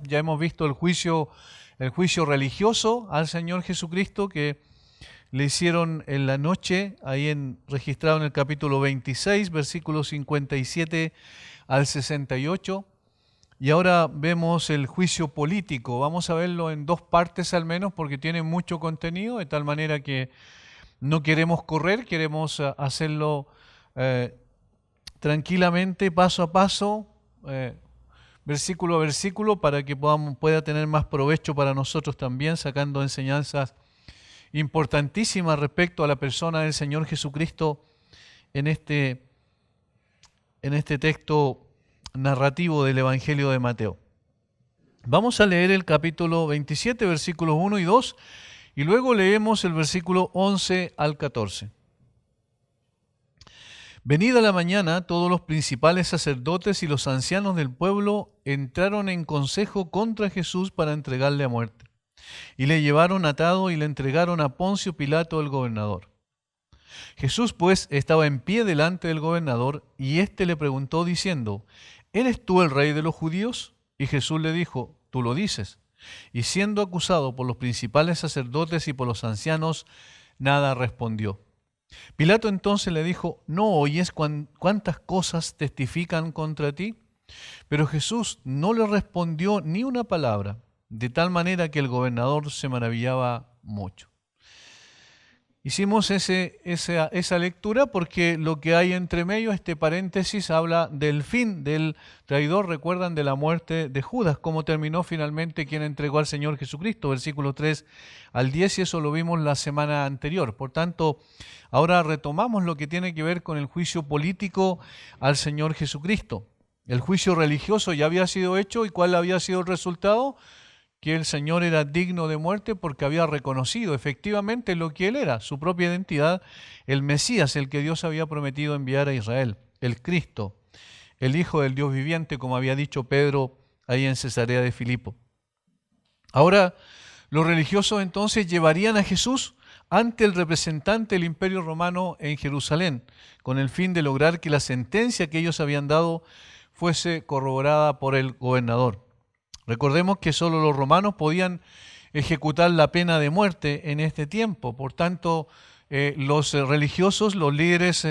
Ya hemos visto el juicio religioso al Señor Jesucristo que le hicieron en la noche, registrado en el capítulo 26, versículos 57 al 68. Y ahora vemos el juicio político. Vamos a verlo en dos partes al menos porque tiene mucho contenido, de tal manera que no queremos correr, queremos hacerlo tranquilamente, paso a paso, versículo a versículo, para que pueda tener más provecho para nosotros también, sacando enseñanzas importantísimas respecto a la persona del Señor Jesucristo en este texto narrativo del Evangelio de Mateo. Vamos a leer el capítulo 27, versículos 1 y 2, y luego leemos el versículo 11 al 14. Venida la mañana, todos los principales sacerdotes y los ancianos del pueblo entraron en consejo contra Jesús para entregarle a muerte. Y le llevaron atado y le entregaron a Poncio Pilato, el gobernador. Jesús, pues, estaba en pie delante del gobernador, y éste le preguntó diciendo: ¿Eres tú el rey de los judíos? Y Jesús le dijo: Tú lo dices. Y siendo acusado por los principales sacerdotes y por los ancianos, nada respondió. Pilato entonces le dijo: ¿No oyes cuántas cosas testifican contra ti? Pero Jesús no le respondió ni una palabra, de tal manera que el gobernador se maravillaba mucho. Hicimos esa lectura porque lo que hay entre medio, este paréntesis, habla del fin del traidor. Recuerdan de la muerte de Judas, cómo terminó finalmente quien entregó al Señor Jesucristo, versículo 3 al 10, y eso lo vimos la semana anterior. Por tanto, ahora retomamos lo que tiene que ver con el juicio político al Señor Jesucristo. El juicio religioso ya había sido hecho, ¿y cuál había sido el resultado? Que el Señor era digno de muerte porque había reconocido efectivamente lo que Él era, su propia identidad, el Mesías, el que Dios había prometido enviar a Israel, el Cristo, el Hijo del Dios viviente, como había dicho Pedro ahí en Cesarea de Filipo. Ahora, los religiosos entonces llevarían a Jesús ante el representante del Imperio Romano en Jerusalén, con el fin de lograr que la sentencia que ellos habían dado fuese corroborada por el gobernador. Recordemos que solo los romanos podían ejecutar la pena de muerte en este tiempo. Por tanto, los religiosos, los líderes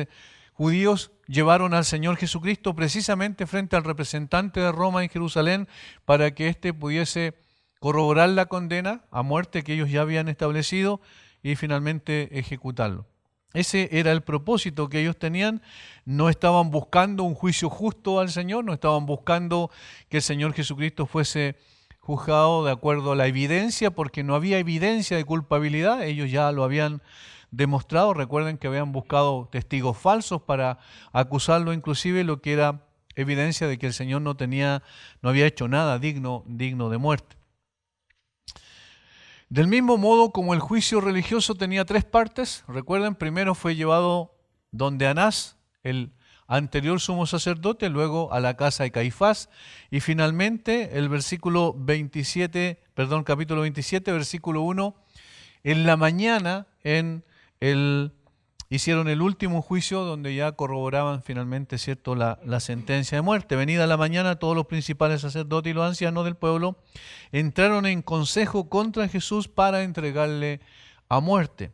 judíos, llevaron al Señor Jesucristo precisamente frente al representante de Roma en Jerusalén para que éste pudiese corroborar la condena a muerte que ellos ya habían establecido y finalmente ejecutarlo. Ese era el propósito que ellos tenían. No estaban buscando un juicio justo al Señor, no estaban buscando que el Señor Jesucristo fuese juzgado de acuerdo a la evidencia, porque no había evidencia de culpabilidad, ellos ya lo habían demostrado. Recuerden que habían buscado testigos falsos para acusarlo, inclusive, lo que era evidencia de que el Señor no había hecho nada digno de muerte. Del mismo modo como el juicio religioso tenía tres partes, recuerden, primero fue llevado donde Anás, el anterior sumo sacerdote, luego a la casa de Caifás, y finalmente el capítulo 27, versículo 1, en la mañana hicieron el último juicio donde ya corroboraban finalmente, ¿cierto?, la sentencia de muerte. Venida la mañana, todos los principales sacerdotes y los ancianos del pueblo entraron en consejo contra Jesús para entregarle a muerte.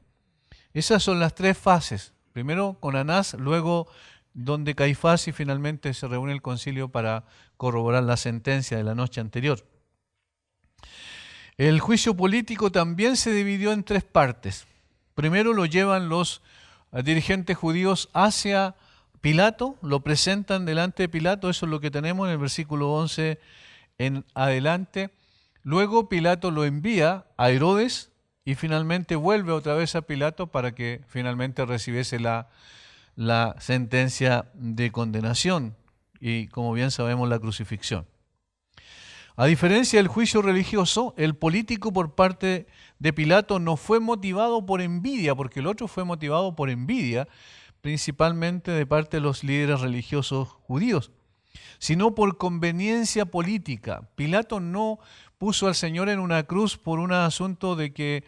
Esas son las tres fases. Primero con Anás, luego donde Caifás, y finalmente se reúne el concilio para corroborar la sentencia de la noche anterior. El juicio político también se dividió en tres partes. Primero lo llevan los dirigentes judíos hacia Pilato, lo presentan delante de Pilato, eso es lo que tenemos en el versículo 11 en adelante. Luego Pilato lo envía a Herodes y finalmente vuelve otra vez a Pilato para que finalmente recibiese la sentencia de condenación y, como bien sabemos, la crucifixión. A diferencia del juicio religioso, el político por parte de Pilato no fue motivado por envidia, porque el otro fue motivado por envidia, principalmente de parte de los líderes religiosos judíos, sino por conveniencia política. Pilato no puso al Señor en una cruz por un asunto de que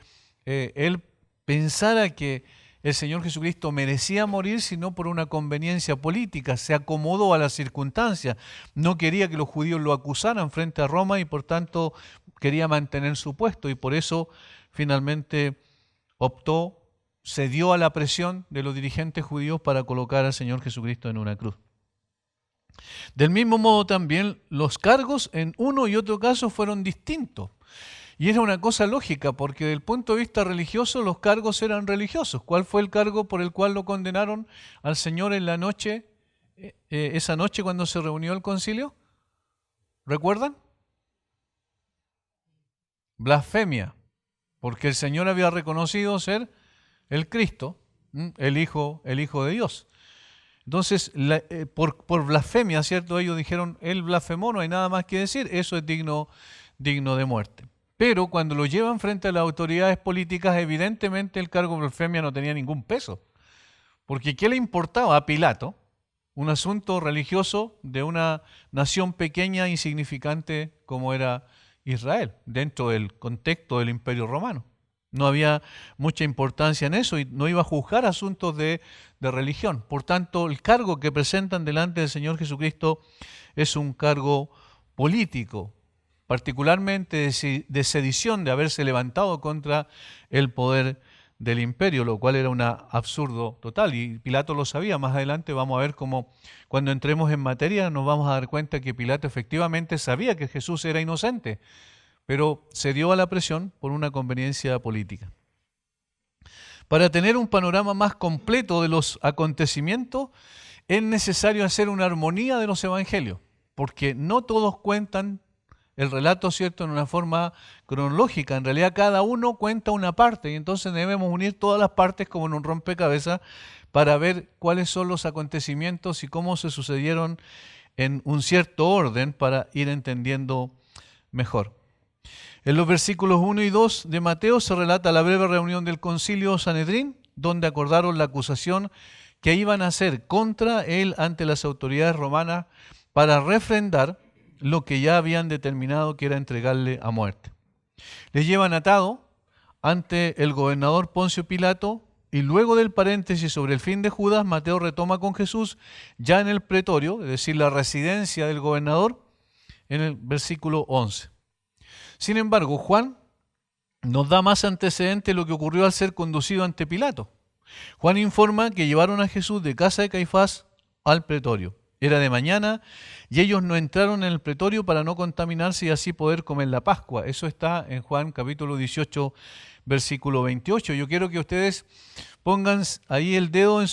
él pensara que el Señor Jesucristo merecía morir, sino por una conveniencia política. Se acomodó a las circunstancias. No quería que los judíos lo acusaran frente a Roma y por tanto quería mantener su puesto y por eso finalmente cedió a la presión de los dirigentes judíos para colocar al Señor Jesucristo en una cruz. Del mismo modo también los cargos en uno y otro caso fueron distintos. Y era una cosa lógica, porque desde el punto de vista religioso los cargos eran religiosos. ¿Cuál fue el cargo por el cual lo condenaron al Señor en la noche, esa noche cuando se reunió el concilio? ¿Recuerdan? Blasfemia, porque el Señor había reconocido ser el Cristo, el Hijo de Dios. Entonces, por blasfemia, ¿cierto? Ellos dijeron, él blasfemó, no hay nada más que decir, eso es digno de muerte. Pero cuando lo llevan frente a las autoridades políticas, evidentemente el cargo de blasfemia no tenía ningún peso. Porque ¿qué le importaba a Pilato un asunto religioso de una nación pequeña e insignificante como era Israel, dentro del contexto del Imperio Romano? No había mucha importancia en eso y no iba a juzgar asuntos de religión. Por tanto, el cargo que presentan delante del Señor Jesucristo es un cargo político, particularmente de sedición, de haberse levantado contra el poder del imperio, lo cual era un absurdo total. Y Pilato lo sabía. Más adelante vamos a ver cómo, cuando entremos en materia, nos vamos a dar cuenta que Pilato efectivamente sabía que Jesús era inocente, pero cedió a la presión por una conveniencia política. Para tener un panorama más completo de los acontecimientos, es necesario hacer una armonía de los evangelios, porque no todos cuentan el relato, ¿cierto?, en una forma cronológica. En realidad cada uno cuenta una parte y entonces debemos unir todas las partes como en un rompecabezas para ver cuáles son los acontecimientos y cómo se sucedieron en un cierto orden para ir entendiendo mejor. En los versículos 1 y 2 de Mateo se relata la breve reunión del concilio Sanedrín, donde acordaron la acusación que iban a hacer contra él ante las autoridades romanas para refrendar lo que ya habían determinado, que era entregarle a muerte. Le llevan atado ante el gobernador Poncio Pilato y luego del paréntesis sobre el fin de Judas, Mateo retoma con Jesús ya en el pretorio, es decir, la residencia del gobernador, en el versículo 11. Sin embargo, Juan nos da más antecedentes de lo que ocurrió al ser conducido ante Pilato. Juan informa que llevaron a Jesús de casa de Caifás al pretorio. Era de mañana y ellos no entraron en el pretorio para no contaminarse y así poder comer la Pascua. Eso está en Juan capítulo 18, versículo 28. Yo quiero que ustedes pongan ahí el dedo en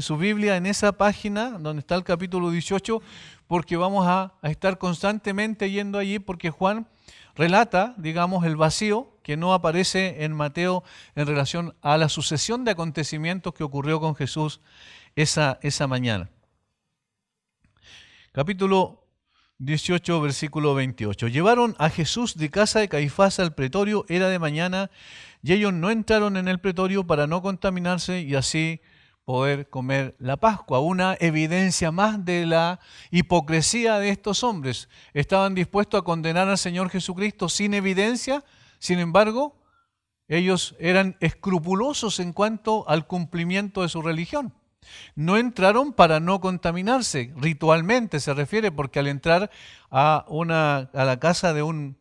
su Biblia, en esa página donde está el capítulo 18, porque vamos a estar constantemente yendo allí, porque Juan relata, digamos, el vacío que no aparece en Mateo en relación a la sucesión de acontecimientos que ocurrió con Jesús esa mañana. Capítulo 18, versículo 28. Llevaron a Jesús de casa de Caifás al pretorio, era de mañana, y ellos no entraron en el pretorio para no contaminarse y así poder comer la Pascua. Una evidencia más de la hipocresía de estos hombres. Estaban dispuestos a condenar al Señor Jesucristo sin evidencia, sin embargo, ellos eran escrupulosos en cuanto al cumplimiento de su religión. No entraron para no contaminarse, ritualmente se refiere, porque al entrar a la casa de un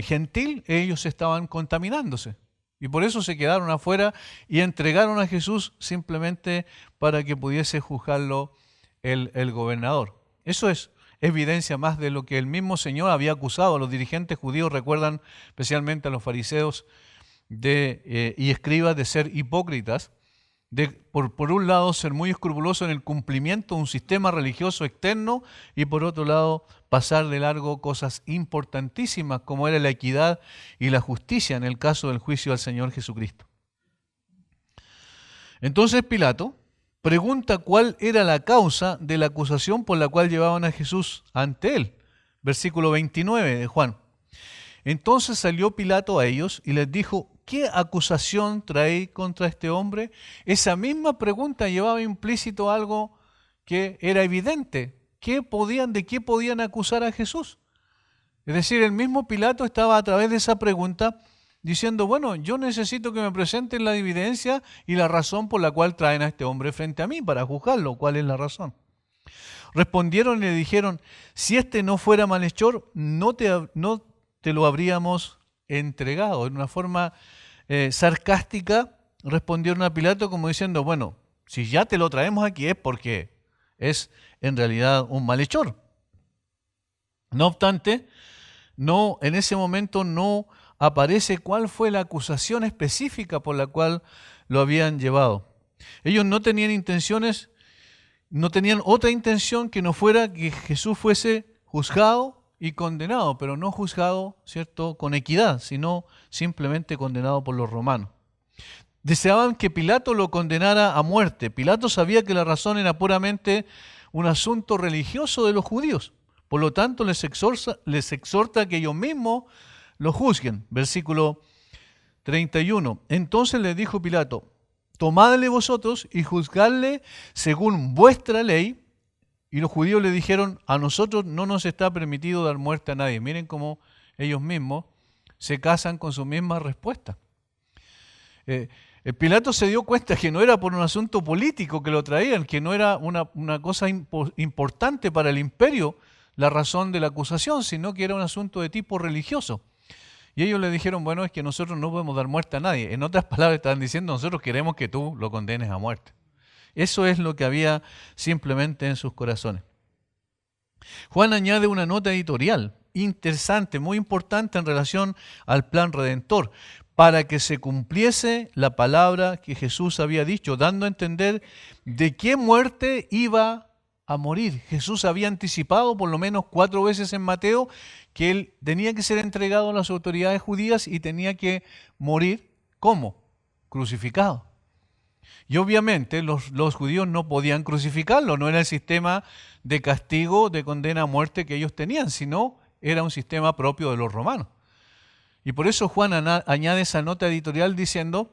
gentil, ellos estaban contaminándose. Y por eso se quedaron afuera y entregaron a Jesús simplemente para que pudiese juzgarlo el gobernador. Eso es evidencia más de lo que el mismo Señor había acusado a los dirigentes judíos, recuerdan especialmente a los fariseos y escribas, de ser hipócritas, de por un lado ser muy escrupuloso en el cumplimiento de un sistema religioso externo y por otro lado pasar de largo cosas importantísimas como era la equidad y la justicia en el caso del juicio al Señor Jesucristo. Entonces Pilato pregunta cuál era la causa de la acusación por la cual llevaban a Jesús ante él. Versículo 29 de Juan. Entonces salió Pilato a ellos y les dijo: ¿qué acusación traéis contra este hombre? Esa misma pregunta llevaba implícito algo que era evidente. ¿De qué podían acusar a Jesús? Es decir, el mismo Pilato estaba a través de esa pregunta diciendo, bueno, yo necesito que me presenten la evidencia y la razón por la cual traen a este hombre frente a mí para juzgarlo. ¿Cuál es la razón? Respondieron y le dijeron, si este no fuera malhechor, no te lo habríamos entregado. En una forma sarcástica respondieron a Pilato como diciendo, bueno, si ya te lo traemos aquí es porque es en realidad un malhechor. No obstante, en ese momento no aparece cuál fue la acusación específica por la cual lo habían llevado. Ellos no tenían otra intención que no fuera que Jesús fuese juzgado y condenado, pero no juzgado, ¿cierto?, con equidad, sino simplemente condenado por los romanos. Deseaban que Pilato lo condenara a muerte. Pilato sabía que la razón era puramente un asunto religioso de los judíos. Por lo tanto, les exhorta a que ellos mismos lo juzguen. Versículo 31. Entonces les dijo Pilato, tomadle vosotros y juzgadle según vuestra ley. Y los judíos le dijeron, a nosotros no nos está permitido dar muerte a nadie. Miren cómo ellos mismos se casan con su misma respuesta. El Pilato se dio cuenta que no era por un asunto político que lo traían, que no era una cosa importante para el imperio la razón de la acusación, sino que era un asunto de tipo religioso. Y ellos le dijeron, bueno, es que nosotros no podemos dar muerte a nadie. En otras palabras, estaban diciendo, nosotros queremos que tú lo condenes a muerte. Eso es lo que había simplemente en sus corazones. Juan añade una nota editorial interesante, muy importante en relación al plan redentor, para que se cumpliese la palabra que Jesús había dicho, dando a entender de qué muerte iba a morir. Jesús había anticipado por lo menos 4 veces en Mateo que él tenía que ser entregado a las autoridades judías y tenía que morir, ¿cómo? Crucificado. Y obviamente los judíos no podían crucificarlo, no era el sistema de castigo, de condena a muerte que ellos tenían, sino era un sistema propio de los romanos. Y por eso Juan añade esa nota editorial diciendo,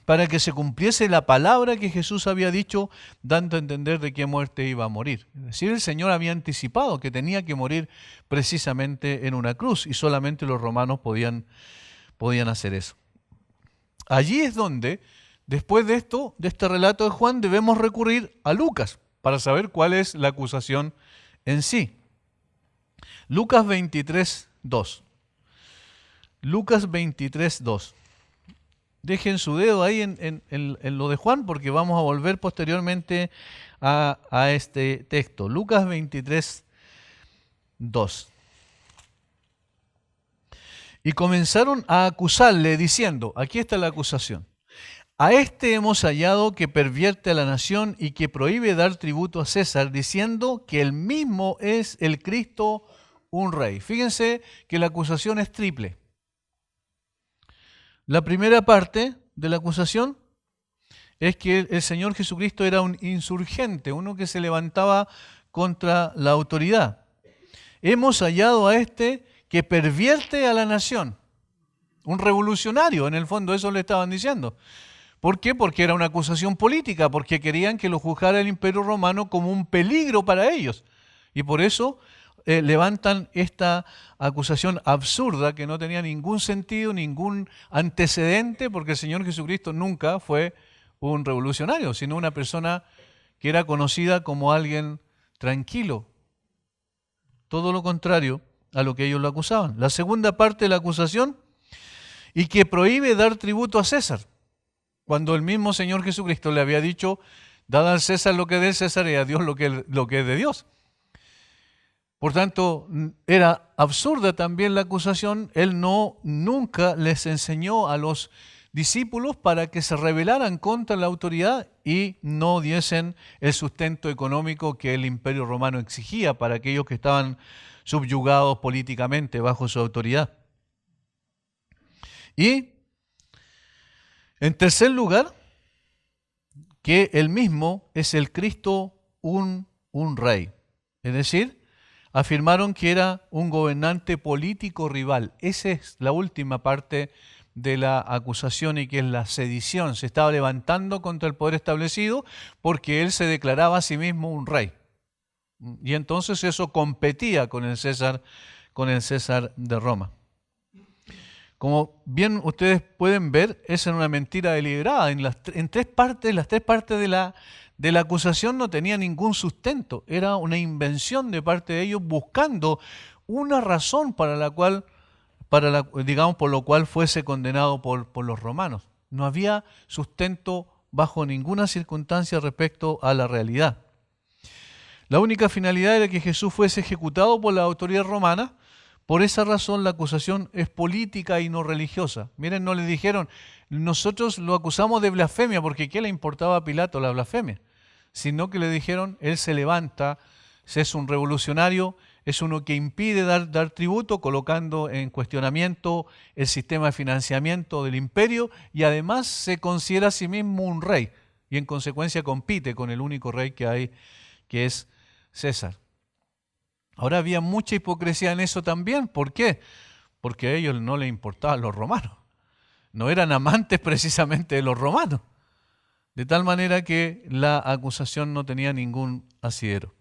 para que se cumpliese la palabra que Jesús había dicho, dando a entender de qué muerte iba a morir. Es decir, el Señor había anticipado que tenía que morir precisamente en una cruz, y solamente los romanos podían hacer eso. Allí es donde, después de esto, de este relato de Juan, debemos recurrir a Lucas para saber cuál es la acusación en sí. Lucas 23:2. Lucas 23:2. Dejen su dedo ahí en lo de Juan, porque vamos a volver posteriormente a este texto. Lucas 23:2. Y comenzaron a acusarle diciendo, aquí está la acusación, a este hemos hallado que pervierte a la nación y que prohíbe dar tributo a César, diciendo que él mismo es el Cristo, un rey. Fíjense que la acusación es triple. La primera parte de la acusación es que el Señor Jesucristo era un insurgente, uno que se levantaba contra la autoridad. Hemos hallado a este que pervierte a la nación, un revolucionario, en el fondo eso le estaban diciendo. ¿Por qué? Porque era una acusación política, porque querían que lo juzgara el Imperio Romano como un peligro para ellos. Y por eso levantan esta acusación absurda que no tenía ningún sentido, ningún antecedente, porque el Señor Jesucristo nunca fue un revolucionario, sino una persona que era conocida como alguien tranquilo. Todo lo contrario a lo que ellos lo acusaban. La segunda parte de la acusación, y que prohíbe dar tributo a César, cuando el mismo Señor Jesucristo le había dicho, dad al César lo que es del César y a Dios lo que es de Dios. Por tanto, era absurda también la acusación. Él nunca les enseñó a los discípulos para que se rebelaran contra la autoridad y no diesen el sustento económico que el Imperio Romano exigía para aquellos que estaban subyugados políticamente bajo su autoridad. Y, en tercer lugar, que él mismo es el Cristo, un rey. Es decir, afirmaron que era un gobernante político rival. Esa es la última parte de la acusación, y que es la sedición. Se estaba levantando contra el poder establecido porque él se declaraba a sí mismo un rey. Y entonces eso competía con el César de Roma. Como bien ustedes pueden ver, esa era una mentira deliberada. En tres partes, las tres partes de la acusación no tenía ningún sustento. Era una invención de parte de ellos buscando una razón para la cual, digamos, por lo cual fuese condenado por los romanos. No había sustento bajo ninguna circunstancia respecto a la realidad. La única finalidad era que Jesús fuese ejecutado por la autoridad romana. Por esa razón la acusación es política y no religiosa. Miren, no le dijeron, nosotros lo acusamos de blasfemia, porque ¿qué le importaba a Pilato la blasfemia? Sino que le dijeron, él se levanta, es un revolucionario, es uno que impide dar tributo, colocando en cuestionamiento el sistema de financiamiento del imperio, y además se considera a sí mismo un rey, y en consecuencia compite con el único rey que hay, que es César. Ahora había mucha hipocresía en eso también. ¿Por qué? Porque a ellos no les importaban los romanos. No eran amantes precisamente de los romanos. De tal manera que la acusación no tenía ningún asidero.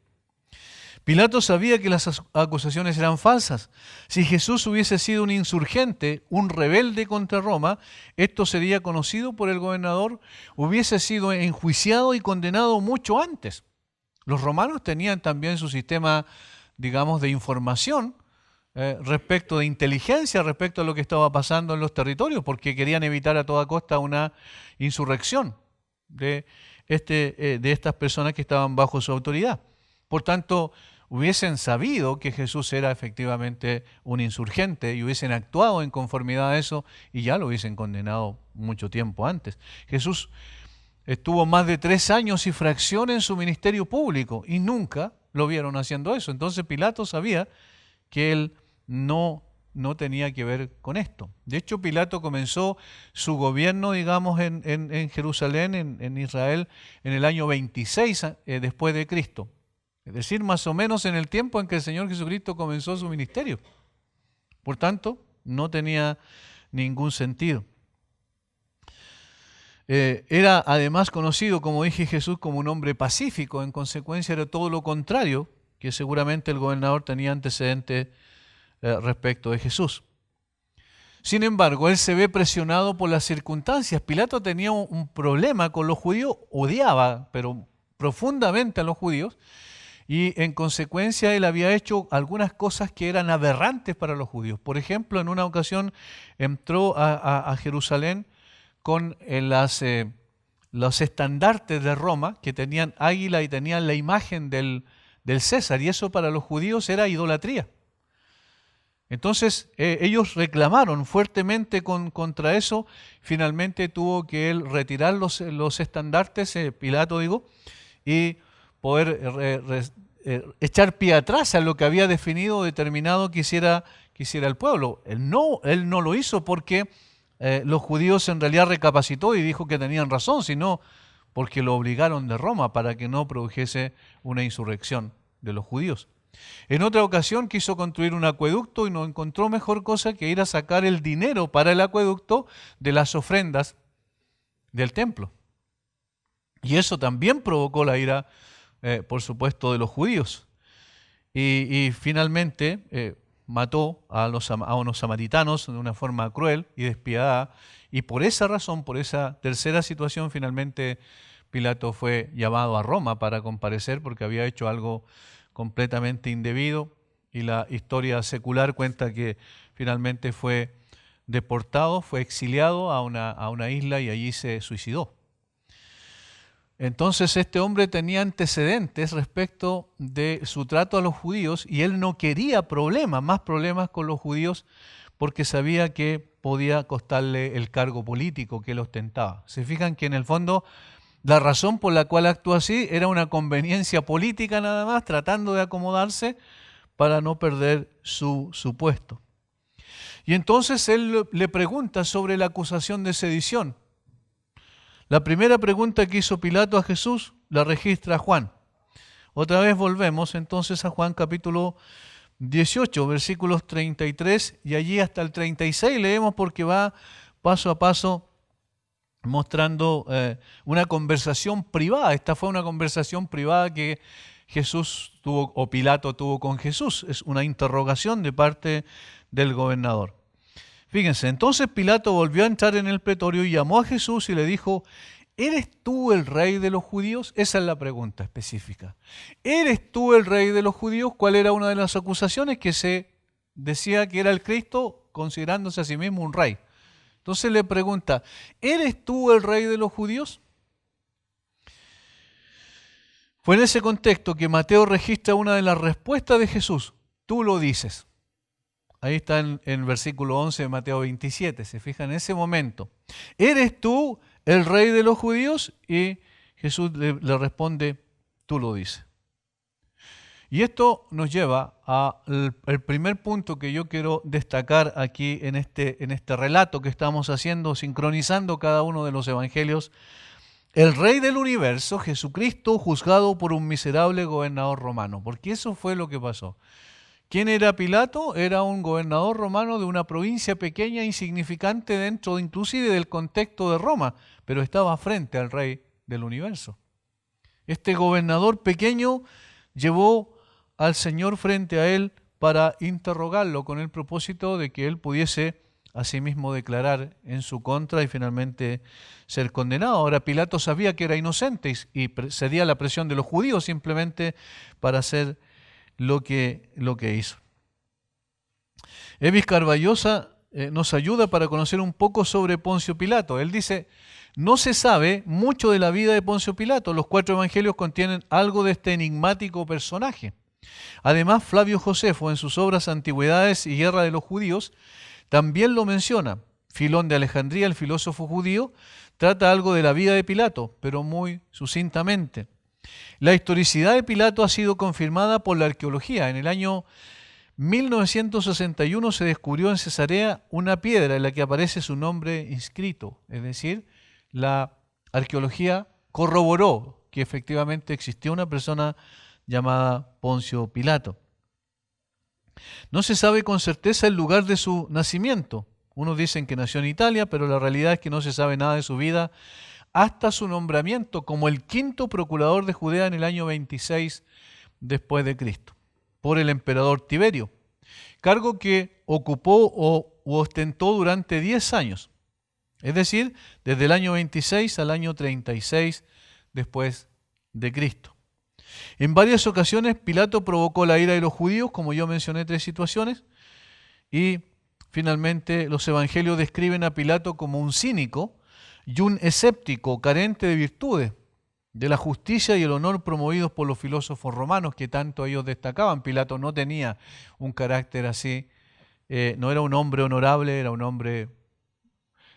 Pilato sabía que las acusaciones eran falsas. Si Jesús hubiese sido un insurgente, un rebelde contra Roma, esto sería conocido por el gobernador, hubiese sido enjuiciado y condenado mucho antes. Los romanos tenían también su sistema, digamos, de información respecto de inteligencia, respecto a lo que estaba pasando en los territorios, porque querían evitar a toda costa una insurrección de estas personas que estaban bajo su autoridad. Por tanto, hubiesen sabido que Jesús era efectivamente un insurgente y hubiesen actuado en conformidad a eso y ya lo hubiesen condenado mucho tiempo antes. Jesús estuvo más de 3 años y fracción en su ministerio público y nunca lo vieron haciendo eso. Entonces Pilato sabía que él no tenía que ver con esto. De hecho, Pilato comenzó su gobierno, digamos, en Jerusalén, en Israel, en el año 26 después de Cristo. Es decir, más o menos en el tiempo en que el Señor Jesucristo comenzó su ministerio. Por tanto, no tenía ningún sentido. Era además conocido, como dije, Jesús como un hombre pacífico. En consecuencia, era todo lo contrario, que seguramente el gobernador tenía antecedentes respecto de Jesús. Sin embargo, él se ve presionado por las circunstancias. Pilato tenía un problema con los judíos, odiaba, pero profundamente a los judíos, y en consecuencia él había hecho algunas cosas que eran aberrantes para los judíos. Por ejemplo, en una ocasión entró a Jerusalén con los estandartes de Roma, que tenían águila y tenían la imagen del César, y eso para los judíos era idolatría. Entonces ellos reclamaron fuertemente contra eso. Finalmente tuvo que él retirar los estandartes, Pilato digo, y poder echar pie atrás a lo que había definido, determinado que hiciera el pueblo. Él no lo hizo porque los judíos en realidad recapacitó y dijo que tenían razón, sino porque lo obligaron de Roma para que no produjese una insurrección de los judíos. En otra ocasión quiso construir un acueducto y no encontró mejor cosa que ir a sacar el dinero para el acueducto de las ofrendas del templo. Y eso también provocó la ira, por supuesto, de los judíos. Y finalmente mató a unos samaritanos de una forma cruel y despiadada. Y por esa razón, por esa tercera situación, finalmente Pilato fue llamado a Roma para comparecer porque había hecho algo completamente indebido, y la historia secular cuenta que finalmente fue deportado, fue exiliado a una isla y allí se suicidó. Entonces este hombre tenía antecedentes respecto de su trato a los judíos y él no quería más problemas con los judíos, porque sabía que podía costarle el cargo político que él ostentaba. Se fijan que en el fondo la razón por la cual actuó así era una conveniencia política nada más, tratando de acomodarse para no perder su puesto. Y entonces él le pregunta sobre la acusación de sedición. La primera pregunta que hizo Pilato a Jesús la registra Juan. Otra vez volvemos entonces a Juan capítulo 18, versículos 33 y allí hasta el 36 leemos, porque va paso a paso mostrando una conversación privada. Esta fue una conversación privada que Jesús tuvo, o Pilato tuvo con Jesús. Es una interrogación de parte del gobernador. Fíjense, entonces Pilato volvió a entrar en el pretorio y llamó a Jesús y le dijo: ¿eres tú el rey de los judíos? Esa es la pregunta específica. ¿Eres tú el rey de los judíos? ¿Cuál era una de las acusaciones? Que se decía que era el Cristo, considerándose a sí mismo un rey. Entonces le pregunta: ¿eres tú el rey de los judíos? Fue en ese contexto que Mateo registra una de las respuestas de Jesús: tú lo dices. Ahí está en el versículo 11 de Mateo 27, se fijan en ese momento. ¿Eres tú el rey de los judíos? Y Jesús le responde: tú lo dices. Y esto nos lleva al primer punto que yo quiero destacar aquí en este relato que estamos haciendo, sincronizando cada uno de los evangelios. El rey del universo, Jesucristo, juzgado por un miserable gobernador romano, porque eso fue lo que pasó. ¿Quién era Pilato? Era un gobernador romano de una provincia pequeña, insignificante dentro inclusive del contexto de Roma, pero estaba frente al rey del universo. Este gobernador pequeño llevó al Señor frente a él para interrogarlo con el propósito de que él pudiese asimismo declarar en su contra y finalmente ser condenado. Ahora Pilato sabía que era inocente y cedía a la presión de los judíos simplemente para hacer lo que hizo. Evis Carballosa nos ayuda para conocer un poco sobre Poncio Pilato. Él dice: no se sabe mucho de la vida de Poncio Pilato. Los 4 evangelios contienen algo de este enigmático personaje. Además, Flavio Josefo, en sus obras Antigüedades y Guerra de los Judíos, también lo menciona. Filón de Alejandría, el filósofo judío, trata algo de la vida de Pilato, pero muy sucintamente. La historicidad de Pilato ha sido confirmada por la arqueología. En el año 1961 se descubrió en Cesarea una piedra en la que aparece su nombre inscrito. Es decir, la arqueología corroboró que efectivamente existió una persona llamada Poncio Pilato. No se sabe con certeza el lugar de su nacimiento. Unos dicen que nació en Italia, pero la realidad es que no se sabe nada de su vida hasta su nombramiento como el 5º procurador de Judea en el año 26 después de Cristo, por el emperador Tiberio, cargo que ocupó u ostentó durante 10 años, es decir, desde el año 26 al año 36 después de Cristo. En varias ocasiones Pilato provocó la ira de los judíos, como yo mencioné 3 situaciones, y finalmente los evangelios describen a Pilato como un cínico y un escéptico carente de virtudes, de la justicia y el honor promovidos por los filósofos romanos que tanto ellos destacaban. Pilato no tenía un carácter así, no era un hombre honorable, era un hombre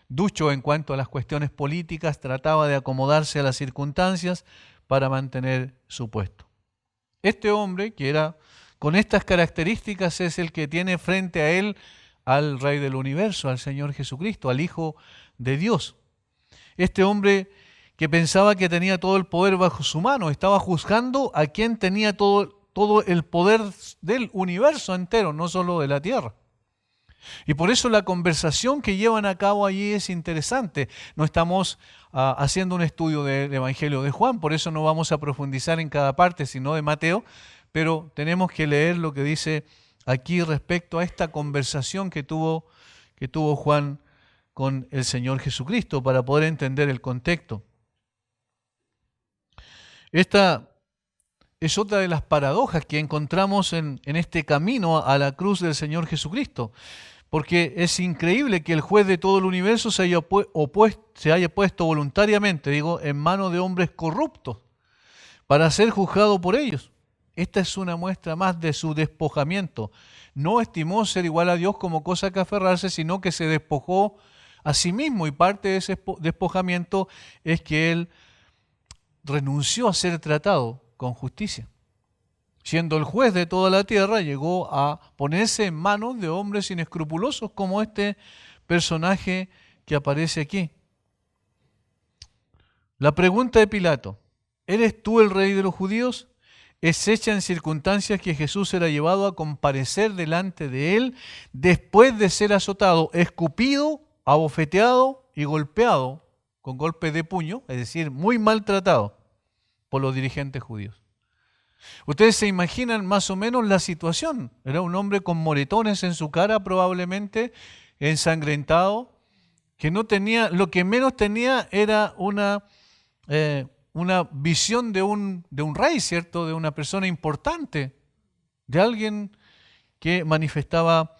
ducho en cuanto a las cuestiones políticas, trataba de acomodarse a las circunstancias para mantener su puesto. Este hombre, que era con estas características, es el que tiene frente a él al Rey del Universo, al Señor Jesucristo, al Hijo de Dios. Este hombre que pensaba que tenía todo el poder bajo su mano, estaba juzgando a quien tenía todo el poder del universo entero, no solo de la tierra. Y por eso la conversación que llevan a cabo allí es interesante. No estamos haciendo un estudio del Evangelio de Juan, por eso no vamos a profundizar en cada parte, sino de Mateo, pero tenemos que leer lo que dice aquí respecto a esta conversación que tuvo Juan con el Señor Jesucristo para poder entender el contexto. Esta es otra de las paradojas que encontramos en este camino a la cruz del Señor Jesucristo. Porque es increíble que el juez de todo el universo se haya puesto voluntariamente, en manos de hombres corruptos para ser juzgado por ellos. Esta es una muestra más de su despojamiento. No estimó ser igual a Dios como cosa que aferrarse, sino que se despojó a sí mismo. Y parte de ese despojamiento es que Él renunció a ser tratado con justicia. Siendo el juez de toda la tierra, llegó a ponerse en manos de hombres inescrupulosos como este personaje que aparece aquí. La pregunta de Pilato: ¿eres tú el rey de los judíos?, es hecha en circunstancias que Jesús era llevado a comparecer delante de él después de ser azotado, escupido, abofeteado y golpeado con golpes de puño, es decir, muy maltratado por los dirigentes judíos. Ustedes se imaginan más o menos la situación. Era un hombre con moretones en su cara probablemente, ensangrentado, que no tenía, lo que menos tenía era una visión de un rey, ¿cierto? De una persona importante, de alguien que manifestaba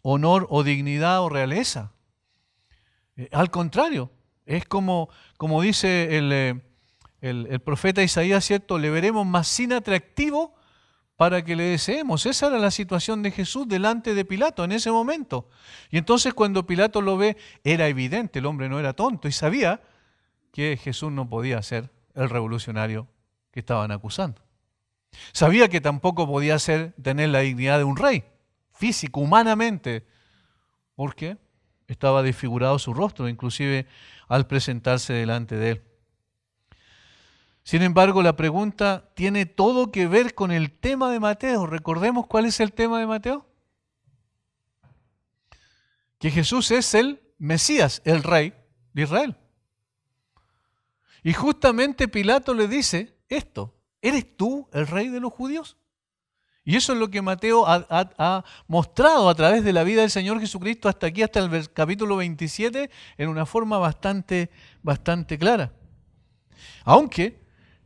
honor o dignidad o realeza. Al contrario, es como dice el profeta Isaías, ¿cierto? Le veremos más sin atractivo para que le deseemos. Esa era la situación de Jesús delante de Pilato en ese momento. Y entonces cuando Pilato lo ve, era evidente, el hombre no era tonto y sabía que Jesús no podía ser el revolucionario que estaban acusando. Sabía que tampoco podía tener la dignidad de un rey, físico, humanamente, porque estaba desfigurado su rostro, inclusive al presentarse delante de él. Sin embargo, la pregunta tiene todo que ver con el tema de Mateo. Recordemos cuál es el tema de Mateo. Que Jesús es el Mesías, el Rey de Israel. Y justamente Pilato le dice esto: ¿eres tú el Rey de los judíos? Y eso es lo que Mateo ha mostrado a través de la vida del Señor Jesucristo hasta aquí, hasta el capítulo 27, en una forma bastante clara. Aunque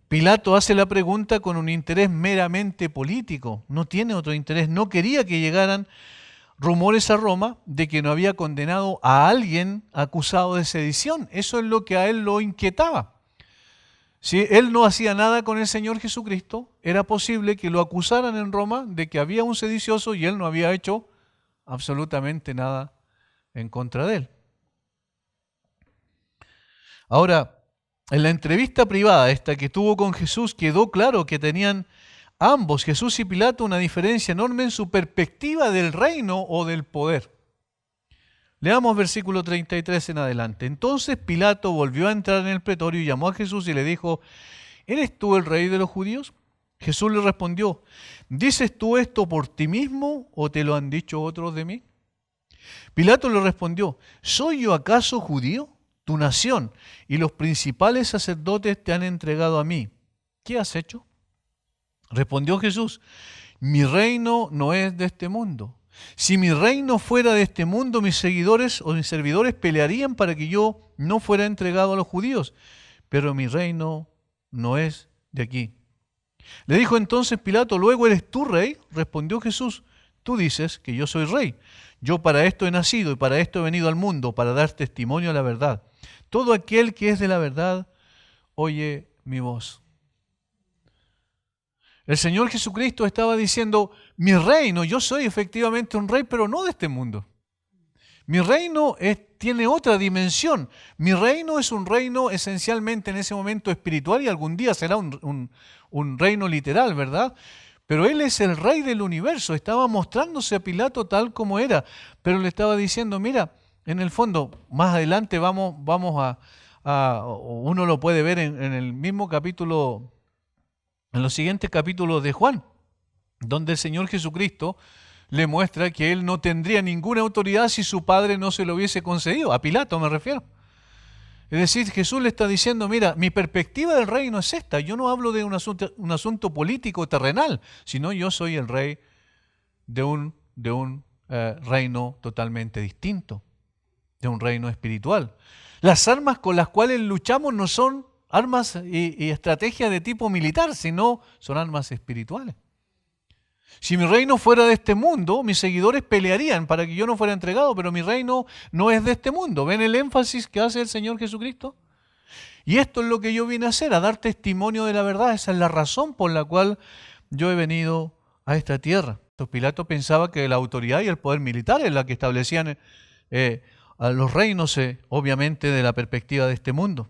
Pilato hace la pregunta con un interés meramente político, no tiene otro interés, no quería que llegaran rumores a Roma de que no había condenado a alguien acusado de sedición. Eso es lo que a él lo inquietaba. Si él no hacía nada con el Señor Jesucristo, era posible que lo acusaran en Roma de que había un sedicioso y él no había hecho absolutamente nada en contra de él. Ahora, en la entrevista privada esta que tuvo con Jesús, quedó claro que tenían ambos, Jesús y Pilato, una diferencia enorme en su perspectiva del reino o del poder. Leamos versículo 33 en adelante. Entonces Pilato volvió a entrar en el pretorio y llamó a Jesús y le dijo: ¿eres tú el rey de los judíos? Jesús le respondió: ¿dices tú esto por ti mismo o te lo han dicho otros de mí? Pilato le respondió: ¿soy yo acaso judío? Tu nación y los principales sacerdotes te han entregado a mí. ¿Qué has hecho? Respondió Jesús: mi reino no es de este mundo. Si mi reino fuera de este mundo, mis seguidores o mis servidores pelearían para que yo no fuera entregado a los judíos. Pero mi reino no es de aquí. Le dijo entonces Pilato: ¿luego eres tú rey? Respondió Jesús: tú dices que yo soy rey. Yo para esto he nacido y para esto he venido al mundo, para dar testimonio a la verdad. Todo aquel que es de la verdad, oye mi voz. El Señor Jesucristo estaba diciendo: mi reino, yo soy efectivamente un rey, pero no de este mundo. Mi reino tiene otra dimensión. Mi reino es un reino esencialmente en ese momento espiritual y algún día será un reino literal, ¿verdad? Pero Él es el rey del universo. Estaba mostrándose a Pilato tal como era, pero le estaba diciendo: mira, en el fondo, más adelante vamos uno lo puede ver en el mismo capítulo, en los siguientes capítulos de Juan, donde el Señor Jesucristo le muestra que Él no tendría ninguna autoridad si su Padre no se lo hubiese concedido. A Pilato me refiero. Es decir, Jesús le está diciendo: mira, mi perspectiva del reino es esta. Yo no hablo de un asunto político terrenal, sino yo soy el rey de un reino totalmente distinto, de un reino espiritual. Las armas con las cuales luchamos no son armas y estrategias de tipo militar, sino son armas espirituales. Si mi reino fuera de este mundo, mis seguidores pelearían para que yo no fuera entregado, pero mi reino no es de este mundo. ¿Ven el énfasis que hace el Señor Jesucristo? Y esto es lo que yo vine a hacer, a dar testimonio de la verdad. Esa es la razón por la cual yo he venido a esta tierra. Entonces Pilato pensaba que la autoridad y el poder militar es la que establecían a los reinos, obviamente, de la perspectiva de este mundo.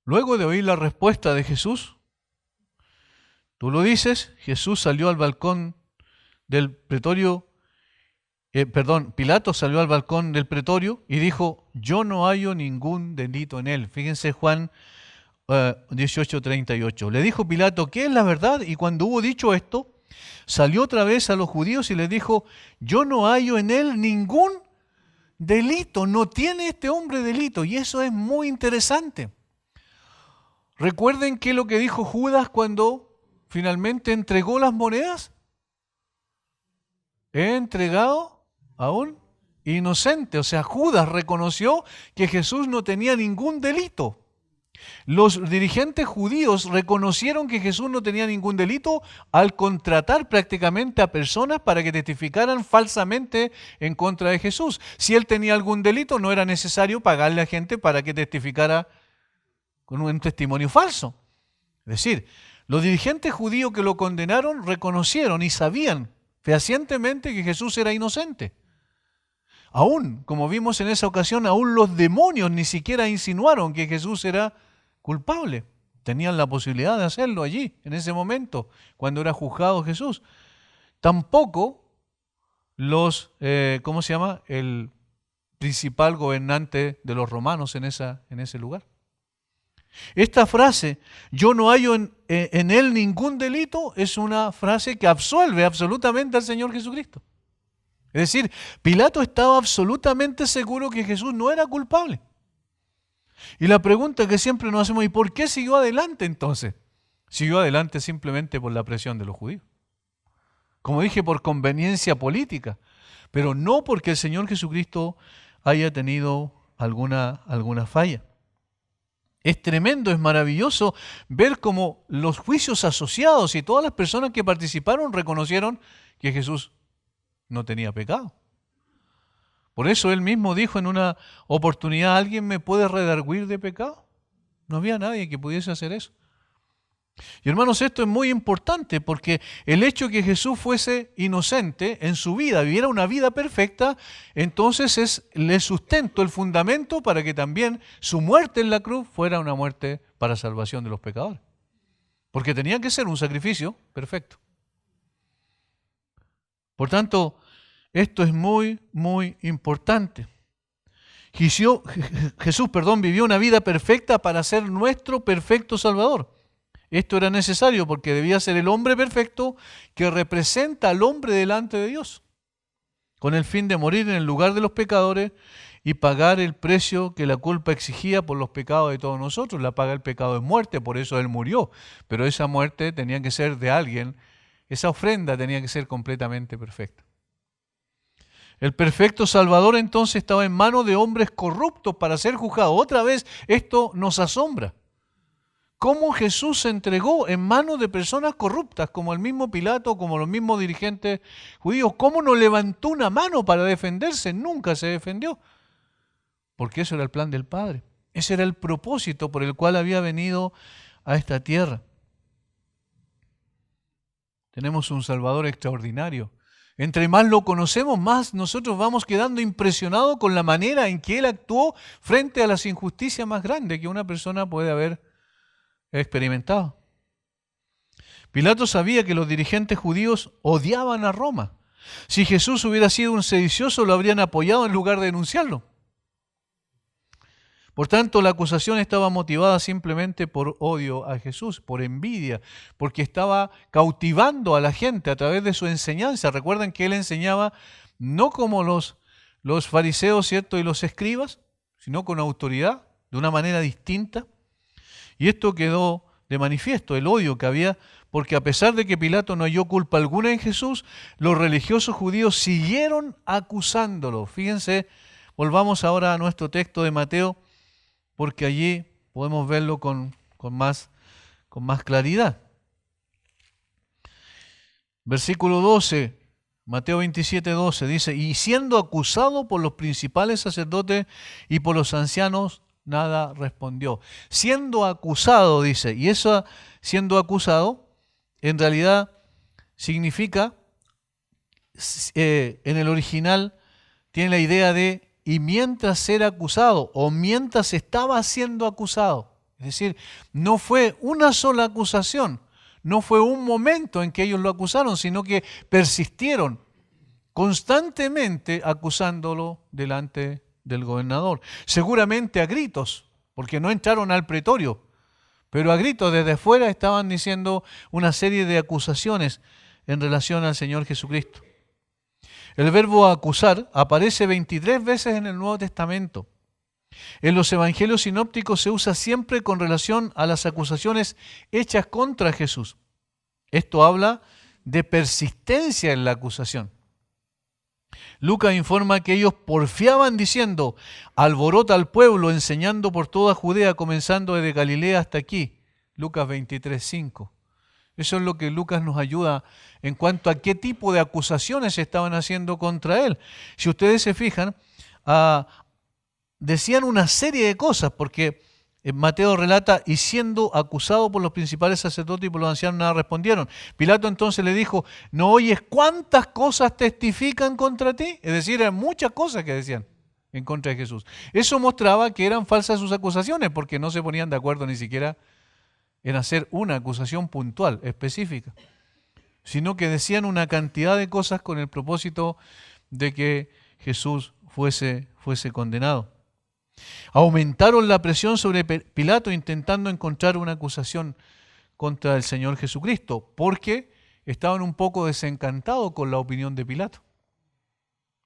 Luego de oír la respuesta de Jesús, tú lo dices, Jesús salió al balcón del pretorio, Pilato salió al balcón del pretorio y dijo: yo no hallo ningún delito en él. Fíjense Juan 18:38. Le dijo Pilato: ¿qué es la verdad? Y cuando hubo dicho esto, salió otra vez a los judíos y les dijo: yo no hallo en él ningún delito, no tiene este hombre delito. Y eso es muy interesante. Recuerden qué es lo que dijo Judas cuando finalmente entregó las monedas. He entregado aún inocente. O sea, Judas reconoció que Jesús no tenía ningún delito. Los dirigentes judíos reconocieron que Jesús no tenía ningún delito al contratar prácticamente a personas para que testificaran falsamente en contra de Jesús. Si él tenía algún delito, no era necesario pagarle a gente para que testificara con un testimonio falso. Es decir, los dirigentes judíos que lo condenaron reconocieron y sabían fehacientemente que Jesús era inocente. Aún, como vimos en esa ocasión, aún los demonios ni siquiera insinuaron que Jesús era culpable. Tenían la posibilidad de hacerlo allí, en ese momento, cuando era juzgado Jesús. Tampoco el principal gobernante de los romanos en ese lugar. Esta frase, yo no hallo en él ningún delito, es una frase que absuelve absolutamente al Señor Jesucristo. Es decir, Pilato estaba absolutamente seguro que Jesús no era culpable. Y la pregunta que siempre nos hacemos, ¿y por qué siguió adelante entonces? Siguió adelante simplemente por la presión de los judíos. Como dije, por conveniencia política, pero no porque el Señor Jesucristo haya tenido alguna falla. Es tremendo, es maravilloso ver cómo los juicios asociados y todas las personas que participaron reconocieron que Jesús no tenía pecado. Por eso él mismo dijo en una oportunidad, ¿alguien me puede redarguir de pecado? No había nadie que pudiese hacer eso. Y hermanos, esto es muy importante porque el hecho de que Jesús fuese inocente en su vida, viviera una vida perfecta, entonces es el sustento, el fundamento para que también su muerte en la cruz fuera una muerte para salvación de los pecadores. Porque tenía que ser un sacrificio perfecto. Por tanto, esto es muy, muy importante. Jesús, vivió una vida perfecta para ser nuestro perfecto Salvador. Esto era necesario porque debía ser el hombre perfecto que representa al hombre delante de Dios, con el fin de morir en el lugar de los pecadores y pagar el precio que la culpa exigía por los pecados de todos nosotros. La paga del pecado es muerte, por eso Él murió. Pero esa muerte tenía que ser de alguien, esa ofrenda tenía que ser completamente perfecta. El perfecto Salvador entonces estaba en manos de hombres corruptos para ser juzgado. Otra vez, esto nos asombra. ¿Cómo Jesús se entregó en manos de personas corruptas, como el mismo Pilato, como los mismos dirigentes judíos? ¿Cómo no levantó una mano para defenderse? Nunca se defendió. Porque eso era el plan del Padre. Ese era el propósito por el cual había venido a esta tierra. Tenemos un Salvador extraordinario. Entre más lo conocemos, más nosotros vamos quedando impresionados con la manera en que Él actuó frente a las injusticias más grandes que una persona puede haber experimentado. Pilato sabía que los dirigentes judíos odiaban a Roma. Si Jesús hubiera sido un sedicioso, lo habrían apoyado en lugar de denunciarlo. Por tanto, la acusación estaba motivada simplemente por odio a Jesús, por envidia, porque estaba cautivando a la gente a través de su enseñanza. Recuerden que Él enseñaba no como los fariseos, ¿cierto?, y los escribas, sino con autoridad, de una manera distinta. Y esto quedó de manifiesto, el odio que había, porque a pesar de que Pilato no halló culpa alguna en Jesús, los religiosos judíos siguieron acusándolo. Fíjense, volvamos ahora a nuestro texto de Mateo, porque allí podemos verlo con más claridad. Versículo 12, Mateo 27, 12, dice, y siendo acusado por los principales sacerdotes y por los ancianos, nada respondió. Siendo acusado, dice, y eso siendo acusado, en realidad significa, en el original, tiene la idea de y mientras era acusado o mientras estaba siendo acusado. Es decir, no fue una sola acusación, no fue un momento en que ellos lo acusaron, sino que persistieron constantemente acusándolo delante del gobernador. Seguramente a gritos, porque no entraron al pretorio, pero a gritos desde afuera estaban diciendo una serie de acusaciones en relación al Señor Jesucristo. El verbo acusar aparece 23 veces en el Nuevo Testamento. En los evangelios sinópticos se usa siempre con relación a las acusaciones hechas contra Jesús. Esto habla de persistencia en la acusación. Lucas informa que ellos porfiaban diciendo: alborota al pueblo, enseñando por toda Judea, comenzando desde Galilea hasta aquí. Lucas 23:5. Eso es lo que Lucas nos ayuda en cuanto a qué tipo de acusaciones se estaban haciendo contra él. Si ustedes se fijan, decían una serie de cosas, porque Mateo relata: y siendo acusado por los principales sacerdotes y por los ancianos, nada respondieron. Pilato entonces le dijo: ¿no oyes cuántas cosas testifican contra ti? Es decir, eran muchas cosas que decían en contra de Jesús. Eso mostraba que eran falsas sus acusaciones, porque no se ponían de acuerdo ni siquiera en hacer una acusación puntual, específica, sino que decían una cantidad de cosas con el propósito de que Jesús fuese condenado. Aumentaron la presión sobre Pilato intentando encontrar una acusación contra el Señor Jesucristo, porque estaban un poco desencantados con la opinión de Pilato.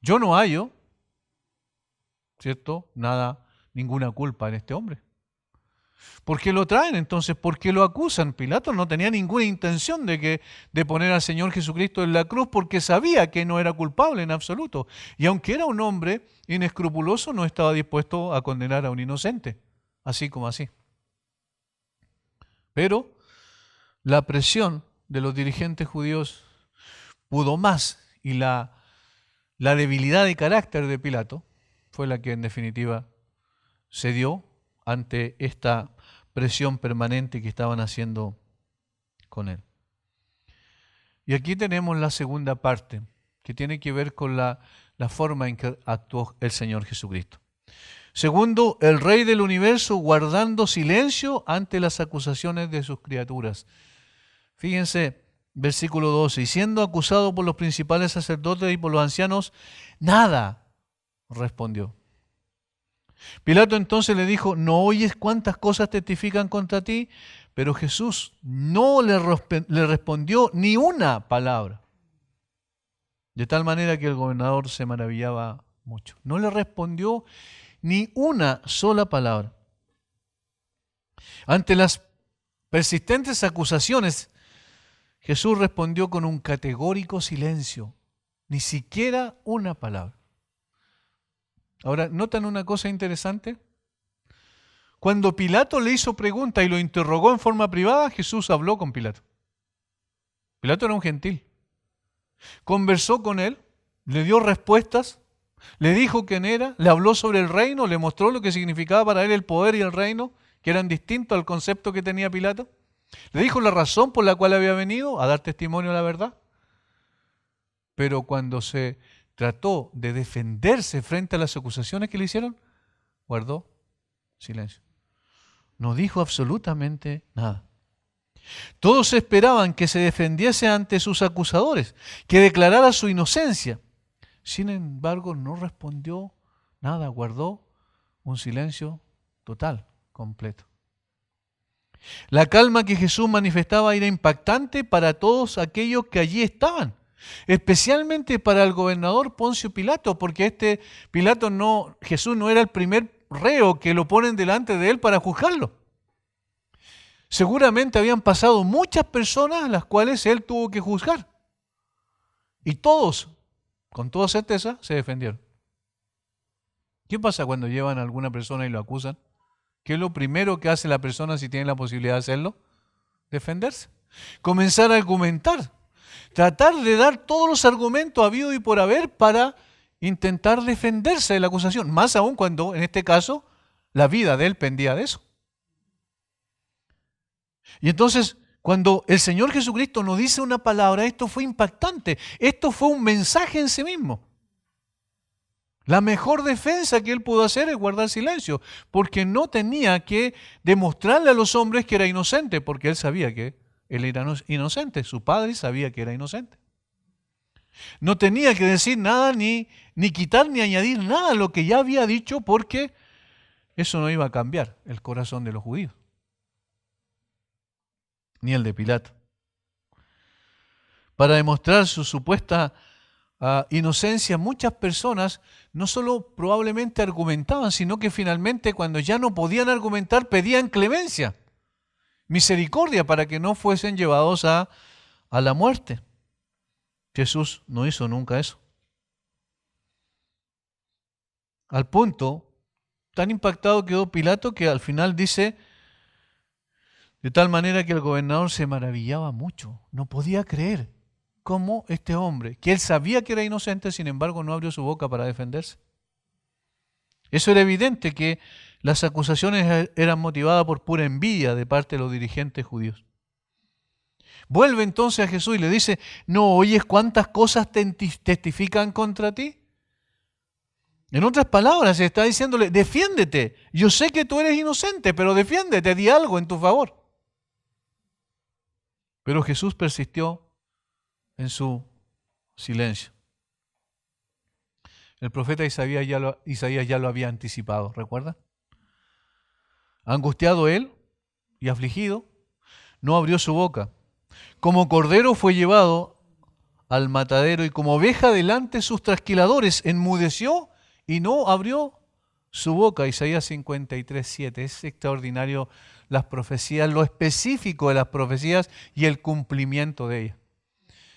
Yo no hallo, ¿cierto?, ninguna culpa en este hombre. ¿Por qué lo traen entonces? ¿Por qué lo acusan? Pilato no tenía ninguna intención de poner al Señor Jesucristo en la cruz, porque sabía que no era culpable en absoluto. Y aunque era un hombre inescrupuloso, no estaba dispuesto a condenar a un inocente, así como así. Pero la presión de los dirigentes judíos pudo más, y la debilidad de carácter de Pilato fue la que en definitiva cedió ante esta presión permanente que estaban haciendo con él. Y aquí tenemos la segunda parte, que tiene que ver con la forma en que actuó el Señor Jesucristo. Segundo, el Rey del universo guardando silencio ante las acusaciones de sus criaturas. Fíjense, versículo 12, y siendo acusado por los principales sacerdotes y por los ancianos, nada respondió. Pilato entonces le dijo: ¿no oyes cuántas cosas testifican contra ti? Pero Jesús no le respondió ni una palabra. De tal manera que el gobernador se maravillaba mucho. No le respondió ni una sola palabra. Ante las persistentes acusaciones, Jesús respondió con un categórico silencio, ni siquiera una palabra. Ahora, ¿notan una cosa interesante? Cuando Pilato le hizo pregunta y lo interrogó en forma privada, Jesús habló con Pilato. Pilato era un gentil. Conversó con él, le dio respuestas, le dijo quién era, le habló sobre el reino, le mostró lo que significaba para él el poder y el reino, que eran distintos al concepto que tenía Pilato. Le dijo la razón por la cual había venido, a dar testimonio de la verdad. Pero cuando se trató de defenderse frente a las acusaciones que le hicieron, guardó silencio. No dijo absolutamente nada. Todos esperaban que se defendiese ante sus acusadores, que declarara su inocencia. Sin embargo, no respondió nada, guardó un silencio total, completo. La calma que Jesús manifestaba era impactante para todos aquellos que allí estaban, especialmente para el gobernador Poncio Pilato, porque Jesús no era el primer reo que lo ponen delante de él para juzgarlo. Seguramente habían pasado muchas personas a las cuales él tuvo que juzgar. Y todos, con toda certeza, se defendieron. ¿Qué pasa cuando llevan a alguna persona y lo acusan? ¿Qué es lo primero que hace la persona si tiene la posibilidad de hacerlo? Defenderse. Comenzar a argumentar. Tratar de dar todos los argumentos habidos y por haber para intentar defenderse de la acusación. Más aún cuando, en este caso, la vida de él pendía de eso. Y entonces, cuando el Señor Jesucristo nos dice una palabra, esto fue impactante. Esto fue un mensaje en sí mismo. La mejor defensa que él pudo hacer es guardar silencio, porque no tenía que demostrarle a los hombres que era inocente, porque él sabía que él era inocente, su padre sabía que era inocente. No tenía que decir nada, ni quitar ni añadir nada a lo que ya había dicho, porque eso no iba a cambiar el corazón de los judíos, ni el de Pilato. Para demostrar su supuesta inocencia, muchas personas no solo probablemente argumentaban, sino que finalmente cuando ya no podían argumentar pedían clemencia, misericordia para que no fuesen llevados a la muerte. Jesús no hizo nunca eso. Al punto, tan impactado quedó Pilato que al final dice, de tal manera que el gobernador se maravillaba mucho, no podía creer cómo este hombre, que él sabía que era inocente, sin embargo no abrió su boca para defenderse. Eso era evidente que las acusaciones eran motivadas por pura envidia de parte de los dirigentes judíos. Vuelve entonces a Jesús y le dice, ¿no oyes cuántas cosas testifican contra ti? En otras palabras, está diciéndole, defiéndete. Yo sé que tú eres inocente, pero defiéndete, di algo en tu favor. Pero Jesús persistió en su silencio. El profeta Isaías ya lo había anticipado, ¿recuerda? Angustiado él y afligido, no abrió su boca. Como cordero fue llevado al matadero y como oveja delante de sus trasquiladores, enmudeció y no abrió su boca. Isaías 53:7. Es extraordinario las profecías, lo específico de las profecías y el cumplimiento de ellas.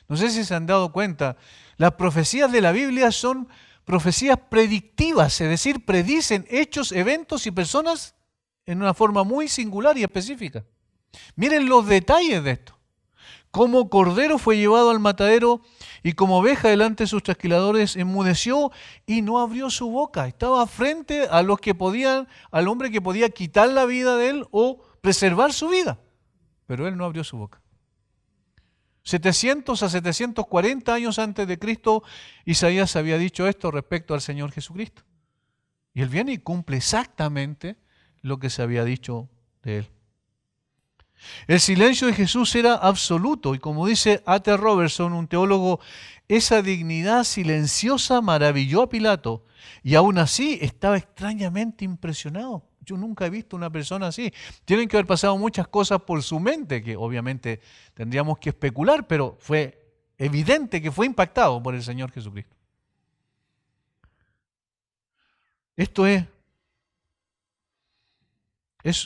No sé si se han dado cuenta, las profecías de la Biblia son profecías predictivas, es decir, predicen hechos, eventos y personas en una forma muy singular y específica. Miren los detalles de esto. Como cordero fue llevado al matadero y como oveja delante de sus trasquiladores enmudeció y no abrió su boca. Estaba frente a los que podían, al hombre que podía quitar la vida de él o preservar su vida. Pero él no abrió su boca. 700 a 740 años antes de Cristo, Isaías había dicho esto respecto al Señor Jesucristo. Y él viene y cumple exactamente lo que se había dicho de él. El silencio de Jesús era absoluto y como dice A.T. Robertson, un teólogo, esa dignidad silenciosa maravilló a Pilato y aún así estaba extrañamente impresionado. Yo nunca he visto una persona así. Tienen que haber pasado muchas cosas por su mente que obviamente tendríamos que especular, pero fue evidente que fue impactado por el Señor Jesucristo. Esto es,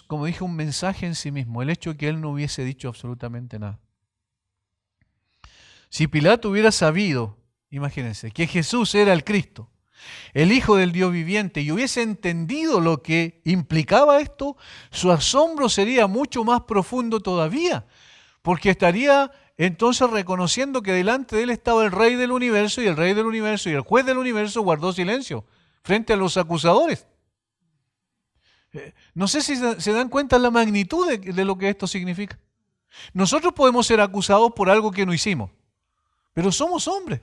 como dije, un mensaje en sí mismo, el hecho de que él no hubiese dicho absolutamente nada. Si Pilato hubiera sabido, imagínense, que Jesús era el Cristo, el Hijo del Dios viviente, y hubiese entendido lo que implicaba esto, su asombro sería mucho más profundo todavía, porque estaría entonces reconociendo que delante de él estaba el Rey del universo, y el Rey del universo y el Juez del universo guardó silencio frente a los acusadores. No sé si se dan cuenta la magnitud de lo que esto significa. Nosotros podemos ser acusados por algo que no hicimos, pero somos hombres.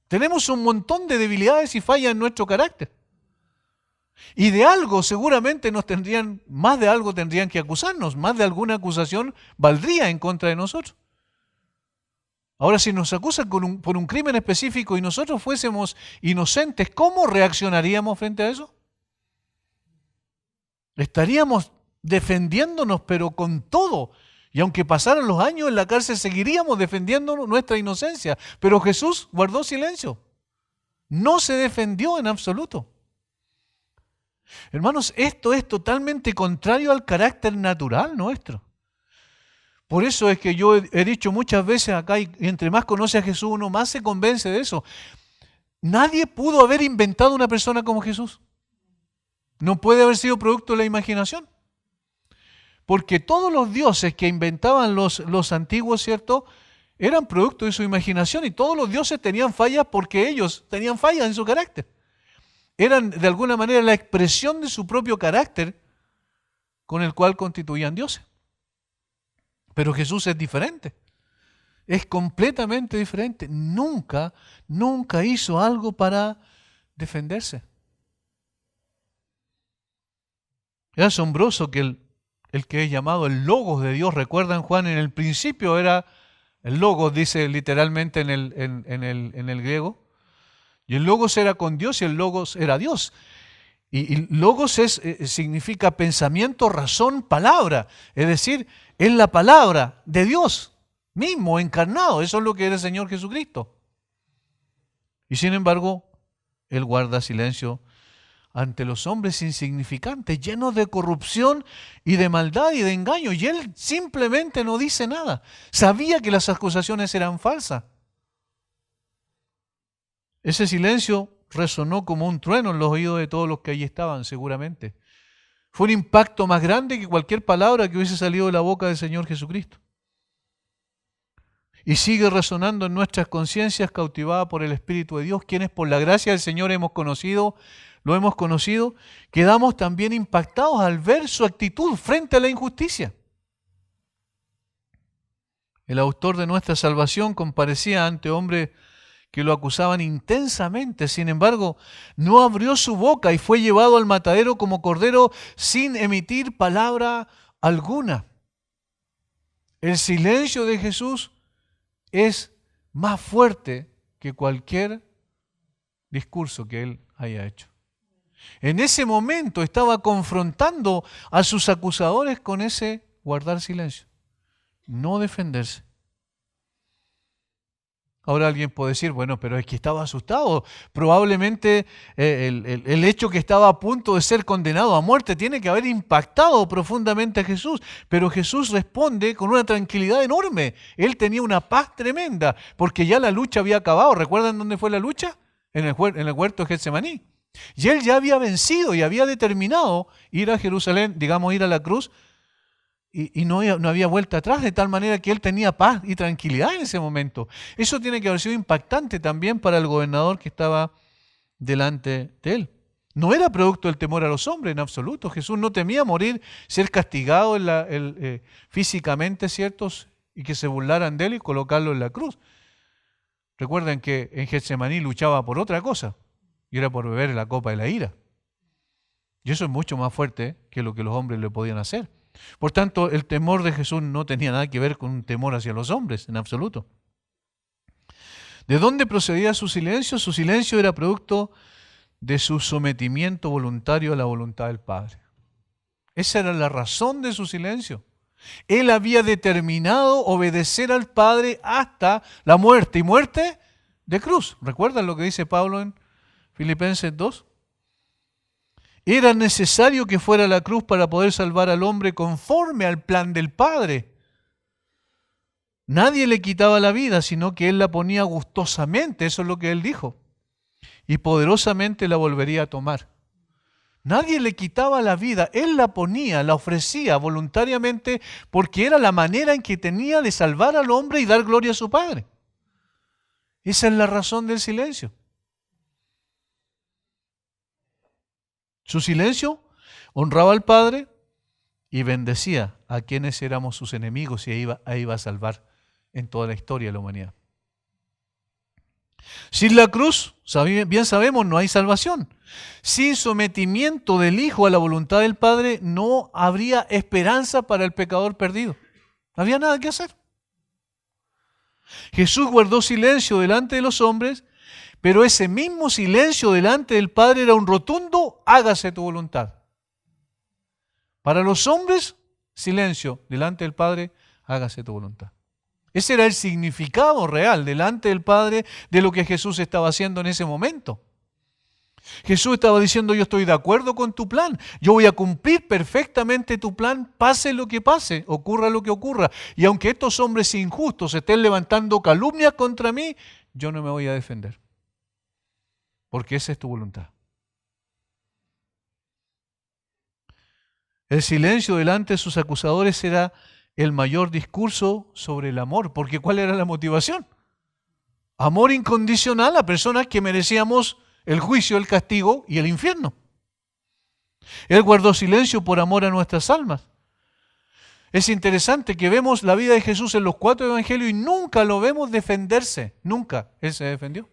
Tenemos un montón de debilidades y fallas en nuestro carácter. Y de algo seguramente más de algo tendrían que acusarnos, más de alguna acusación valdría en contra de nosotros. Ahora, si nos acusan por un crimen específico y nosotros fuésemos inocentes, ¿cómo reaccionaríamos frente a eso? Estaríamos defendiéndonos, pero con todo. Y aunque pasaran los años en la cárcel, seguiríamos defendiendo nuestra inocencia. Pero Jesús guardó silencio. No se defendió en absoluto. Hermanos, esto es totalmente contrario al carácter natural nuestro. Por eso es que yo he dicho muchas veces acá, y entre más conoce a Jesús, uno más se convence de eso. Nadie pudo haber inventado una persona como Jesús. No puede haber sido producto de la imaginación. Porque todos los dioses que inventaban los antiguos, ¿cierto?, eran producto de su imaginación y todos los dioses tenían fallas porque ellos tenían fallas en su carácter. Eran de alguna manera la expresión de su propio carácter con el cual constituían dioses. Pero Jesús es diferente. Es completamente diferente. Nunca hizo algo para defenderse. Es asombroso que el que es llamado el Logos de Dios, recuerdan Juan, en el principio era el Logos, dice literalmente en el griego, y el Logos era con Dios y el Logos era Dios. Y Logos significa pensamiento, razón, palabra, es decir, es la palabra de Dios mismo, encarnado, eso es lo que era el Señor Jesucristo. Y sin embargo, Él guarda silencio ante los hombres insignificantes, llenos de corrupción y de maldad y de engaño. Y él simplemente no dice nada. Sabía que las acusaciones eran falsas. Ese silencio resonó como un trueno en los oídos de todos los que allí estaban, seguramente. Fue un impacto más grande que cualquier palabra que hubiese salido de la boca del Señor Jesucristo. Y sigue resonando en nuestras conciencias, cautivada por el Espíritu de Dios, quienes por la gracia del Señor lo hemos conocido, quedamos también impactados al ver su actitud frente a la injusticia. El autor de nuestra salvación comparecía ante hombres que lo acusaban intensamente. Sin embargo, no abrió su boca y fue llevado al matadero como cordero sin emitir palabra alguna. El silencio de Jesús es más fuerte que cualquier discurso que él haya hecho. En ese momento estaba confrontando a sus acusadores con ese guardar silencio, no defenderse. Ahora alguien puede decir, bueno, pero es que estaba asustado. Probablemente el hecho que estaba a punto de ser condenado a muerte tiene que haber impactado profundamente a Jesús. Pero Jesús responde con una tranquilidad enorme. Él tenía una paz tremenda porque ya la lucha había acabado. ¿Recuerdan dónde fue la lucha? En el huerto de Getsemaní. Y él ya había vencido y había determinado ir a Jerusalén, digamos ir a la cruz, y no había vuelta atrás, de tal manera que él tenía paz y tranquilidad en ese momento. Eso tiene que haber sido impactante también para el gobernador que estaba delante de él. No era producto del temor a los hombres en absoluto. Jesús no temía morir, ser castigado físicamente, ¿ciertos? Y que se burlaran de él y colocarlo en la cruz. Recuerden que en Getsemaní luchaba por otra cosa, y era por beber la copa de la ira. Y eso es mucho más fuerte que lo que los hombres le podían hacer. Por tanto, el temor de Jesús no tenía nada que ver con un temor hacia los hombres, en absoluto. ¿De dónde procedía su silencio? Su silencio era producto de su sometimiento voluntario a la voluntad del Padre. Esa era la razón de su silencio. Él había determinado obedecer al Padre hasta la muerte, y muerte de cruz. ¿Recuerdan lo que dice Pablo en Filipenses 2? Era necesario que fuera a la cruz para poder salvar al hombre conforme al plan del Padre. Nadie le quitaba la vida, sino que Él la ponía gustosamente, eso es lo que Él dijo, y poderosamente la volvería a tomar. Nadie le quitaba la vida, Él la ponía, la ofrecía voluntariamente, porque era la manera en que tenía de salvar al hombre y dar gloria a su Padre. Esa es la razón del silencio. Su silencio honraba al Padre y bendecía a quienes éramos sus enemigos, y ahí iba a salvar en toda la historia de la humanidad. Sin la cruz, bien sabemos, no hay salvación. Sin sometimiento del Hijo a la voluntad del Padre, no habría esperanza para el pecador perdido. No había nada que hacer. Jesús guardó silencio delante de los hombres, pero ese mismo silencio delante del Padre era un rotundo, hágase tu voluntad. Para los hombres, silencio delante del Padre, hágase tu voluntad. Ese era el significado real delante del Padre de lo que Jesús estaba haciendo en ese momento. Jesús estaba diciendo, yo estoy de acuerdo con tu plan, yo voy a cumplir perfectamente tu plan, pase lo que pase, ocurra lo que ocurra. Y aunque estos hombres injustos estén levantando calumnias contra mí, yo no me voy a defender. Porque esa es tu voluntad. El silencio delante de sus acusadores era el mayor discurso sobre el amor, porque ¿cuál era la motivación? Amor incondicional a personas que merecíamos el juicio, el castigo y el infierno. Él guardó silencio por amor a nuestras almas. Es interesante que vemos la vida de Jesús en los 4 evangelios y nunca lo vemos defenderse, nunca Él se defendió.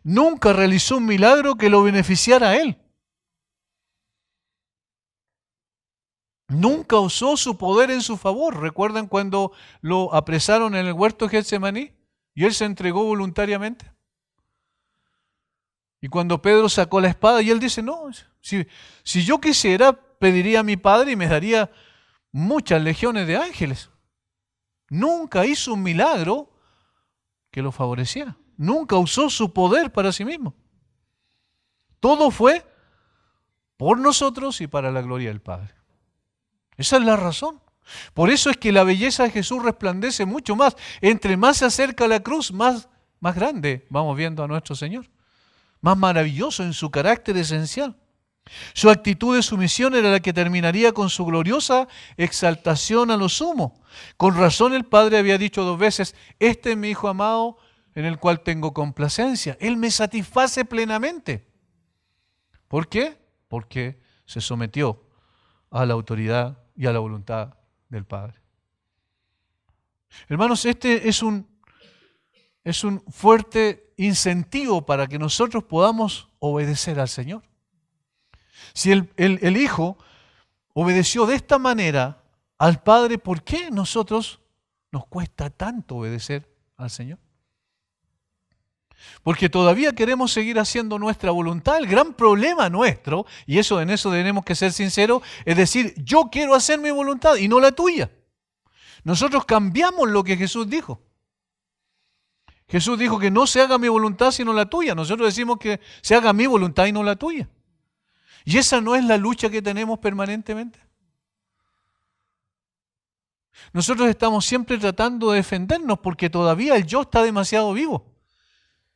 Nunca realizó un milagro que lo beneficiara a Él. Nunca usó su poder en su favor. ¿Recuerdan cuando lo apresaron en el huerto de Getsemaní? Y Él se entregó voluntariamente. Y cuando Pedro sacó la espada y Él dice, no, si yo quisiera, pediría a mi Padre y me daría muchas legiones de ángeles. Nunca hizo un milagro que lo favoreciera. Nunca usó su poder para sí mismo. Todo fue por nosotros y para la gloria del Padre. Esa es la razón. Por eso es que la belleza de Jesús resplandece mucho más. Entre más se acerca a la cruz, más más grande vamos viendo a nuestro Señor, más maravilloso en su carácter esencial. Su actitud de sumisión era la que terminaría con su gloriosa exaltación a lo sumo. Con razón el Padre había dicho 2 veces, este es mi Hijo amado en el cual tengo complacencia. Él me satisface plenamente. ¿Por qué? Porque se sometió a la autoridad y a la voluntad del Padre. Hermanos, este es un fuerte incentivo para que nosotros podamos obedecer al Señor. Si el Hijo obedeció de esta manera al Padre, ¿por qué nosotros nos cuesta tanto obedecer al Señor? Porque todavía queremos seguir haciendo nuestra voluntad. El gran problema nuestro, y en eso tenemos que ser sinceros, es decir, yo quiero hacer mi voluntad y no la tuya. Nosotros cambiamos lo que Jesús dijo. Jesús dijo que no se haga mi voluntad sino la tuya. Nosotros decimos que se haga mi voluntad y no la tuya. ¿Y esa no es la lucha que tenemos permanentemente? Nosotros estamos siempre tratando de defendernos porque todavía el yo está demasiado vivo.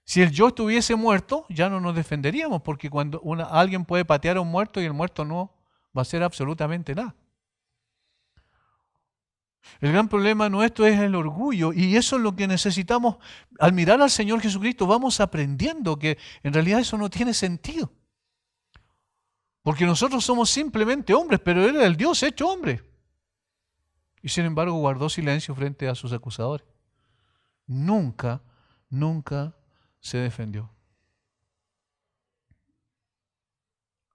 Si el yo estuviese muerto, ya no nos defenderíamos, porque cuando alguien puede patear a un muerto y el muerto no va a hacer absolutamente nada. El gran problema nuestro es el orgullo, y eso es lo que necesitamos. Al mirar al Señor Jesucristo vamos aprendiendo que en realidad eso no tiene sentido. Porque nosotros somos simplemente hombres, pero Él era el Dios hecho hombre. Y sin embargo guardó silencio frente a sus acusadores. Nunca se defendió.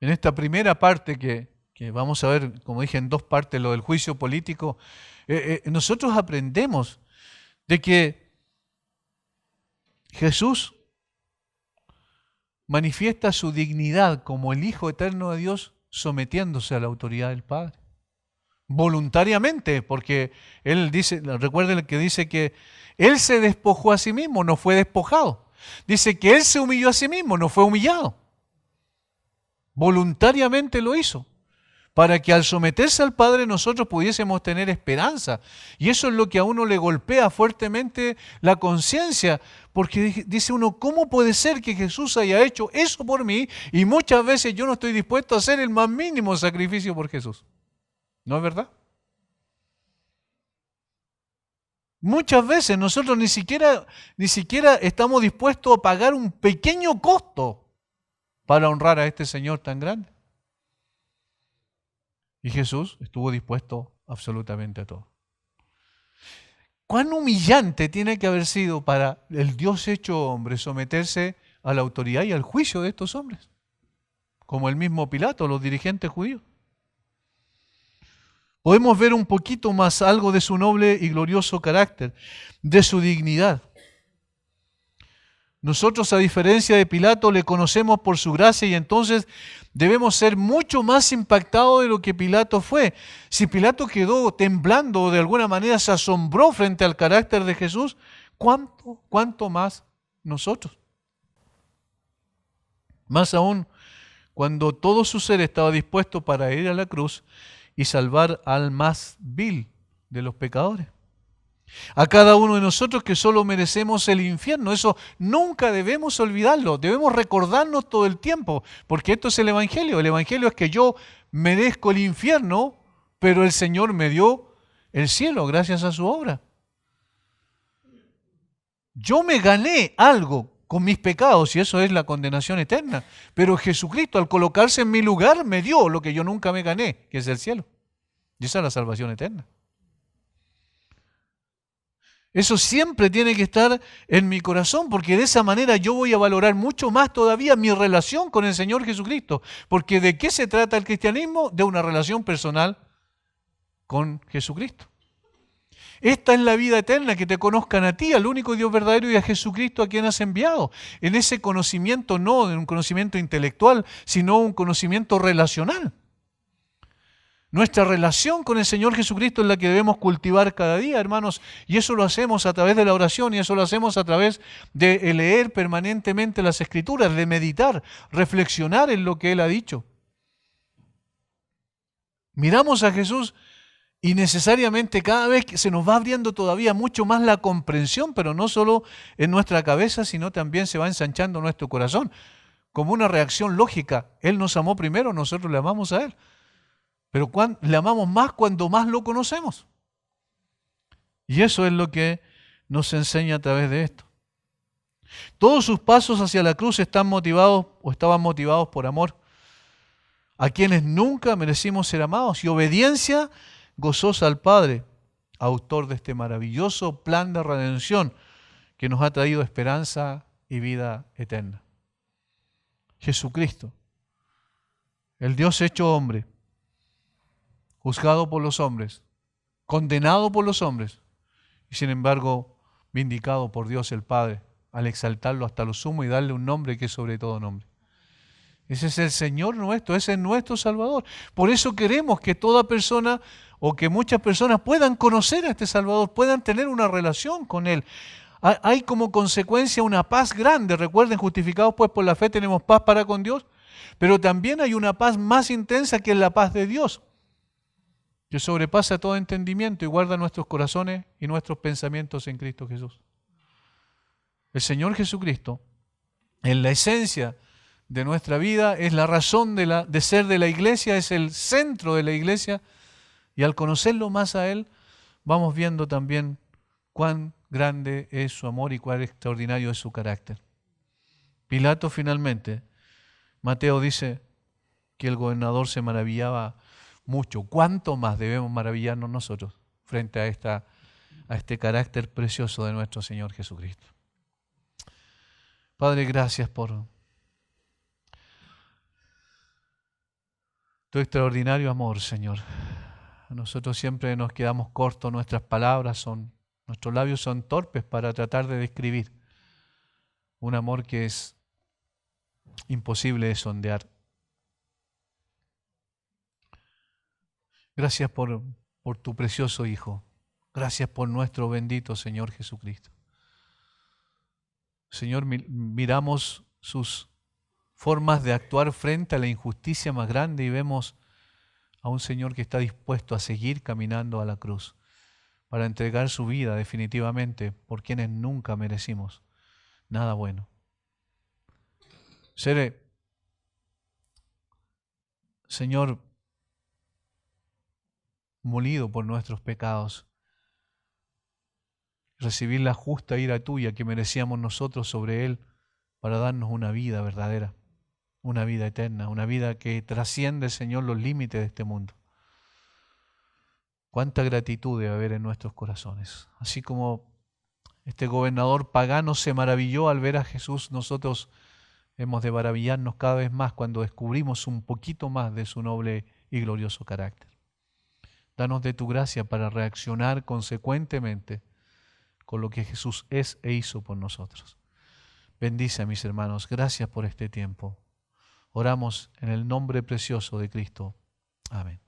En esta primera parte que vamos a ver, como dije, en 2 partes, lo del juicio político, nosotros aprendemos de que Jesús manifiesta su dignidad como el Hijo eterno de Dios sometiéndose a la autoridad del Padre. Voluntariamente, porque Él dice, recuerden que dice que Él se despojó a sí mismo, no fue despojado. Dice que Él se humilló a sí mismo, no fue humillado. Voluntariamente lo hizo, para que al someterse al Padre nosotros pudiésemos tener esperanza. Y eso es lo que a uno le golpea fuertemente la conciencia, porque dice uno, ¿cómo puede ser que Jesús haya hecho eso por mí? Y muchas veces yo no estoy dispuesto a hacer el más mínimo sacrificio por Jesús. ¿No es verdad? Muchas veces nosotros ni siquiera estamos dispuestos a pagar un pequeño costo para honrar a este Señor tan grande. Y Jesús estuvo dispuesto absolutamente a todo. ¿Cuán humillante tiene que haber sido para el Dios hecho hombre someterse a la autoridad y al juicio de estos hombres? Como el mismo Pilato, los dirigentes judíos. Podemos ver un poquito más algo de su noble y glorioso carácter, de su dignidad. Nosotros, a diferencia de Pilato, le conocemos por su gracia y entonces debemos ser mucho más impactados de lo que Pilato fue. Si Pilato quedó temblando o de alguna manera se asombró frente al carácter de Jesús, ¿cuánto más nosotros? Más aún, cuando todo su ser estaba dispuesto para ir a la cruz y salvar al más vil de los pecadores. A cada uno de nosotros que solo merecemos el infierno. Eso nunca debemos olvidarlo, debemos recordarnos todo el tiempo, porque esto es el Evangelio. El Evangelio es que yo merezco el infierno, pero el Señor me dio el cielo gracias a su obra. Yo me gané algo con mis pecados y eso es la condenación eterna, pero Jesucristo al colocarse en mi lugar me dio lo que yo nunca me gané, que es el cielo. Y esa es la salvación eterna. Eso siempre tiene que estar en mi corazón, porque de esa manera yo voy a valorar mucho más todavía mi relación con el Señor Jesucristo. Porque ¿de qué se trata el cristianismo? De una relación personal con Jesucristo. Esta es la vida eterna, que te conozcan a ti, al único Dios verdadero, y a Jesucristo a quien has enviado. En ese conocimiento, no de un conocimiento intelectual, sino un conocimiento relacional. Nuestra relación con el Señor Jesucristo es la que debemos cultivar cada día, hermanos, y eso lo hacemos a través de la oración, y eso lo hacemos a través de leer permanentemente las Escrituras, de meditar, reflexionar en lo que Él ha dicho. Miramos a Jesús Y necesariamente cada vez que se nos va abriendo todavía mucho más la comprensión, pero no solo en nuestra cabeza, sino también se va ensanchando nuestro corazón, como una reacción lógica. Él nos amó primero, nosotros le amamos a Él. Pero le amamos más cuando más lo conocemos. Y eso es lo que nos enseña a través de esto. Todos sus pasos hacia la cruz están motivados o estaban motivados por amor, a quienes nunca merecimos ser amados, y obediencia gozosa al Padre, autor de este maravilloso plan de redención que nos ha traído esperanza y vida eterna. Jesucristo, el Dios hecho hombre, juzgado por los hombres, condenado por los hombres, y sin embargo vindicado por Dios el Padre, al exaltarlo hasta lo sumo y darle un nombre que es sobre todo nombre. Ese es el Señor nuestro, ese es nuestro Salvador. Por eso queremos que toda persona o que muchas personas puedan conocer a este Salvador, puedan tener una relación con Él. Hay como consecuencia una paz grande. Recuerden, justificados pues por la fe tenemos paz para con Dios, pero también hay una paz más intensa que es la paz de Dios, que sobrepasa todo entendimiento y guarda nuestros corazones y nuestros pensamientos en Cristo Jesús. El Señor Jesucristo, en la esencia de nuestra vida, es la razón de ser de la iglesia, es el centro de la iglesia, y al conocerlo más a Él, vamos viendo también cuán grande es su amor y cuán extraordinario es su carácter. Pilato finalmente, Mateo dice que el gobernador se maravillaba mucho. ¿Cuánto más debemos maravillarnos nosotros frente a este carácter precioso de nuestro Señor Jesucristo? Padre, gracias por tu extraordinario amor, Señor. Nosotros siempre nos quedamos cortos, nuestros labios son torpes para tratar de describir un amor que es imposible de sondear. Gracias por tu precioso Hijo. Gracias por nuestro bendito Señor Jesucristo. Señor, miramos sus formas de actuar frente a la injusticia más grande y vemos a un Señor que está dispuesto a seguir caminando a la cruz para entregar su vida definitivamente por quienes nunca merecimos nada bueno. Señor, molido por nuestros pecados, recibir la justa ira tuya que merecíamos nosotros sobre Él para darnos una vida verdadera, una vida eterna, una vida que trasciende, Señor, los límites de este mundo. Cuánta gratitud debe haber en nuestros corazones. Así como este gobernador pagano se maravilló al ver a Jesús, nosotros hemos de maravillarnos cada vez más cuando descubrimos un poquito más de su noble y glorioso carácter. Danos de tu gracia para reaccionar consecuentemente con lo que Jesús es e hizo por nosotros. Bendice a mis hermanos. Gracias por este tiempo. Oramos en el nombre precioso de Cristo. Amén.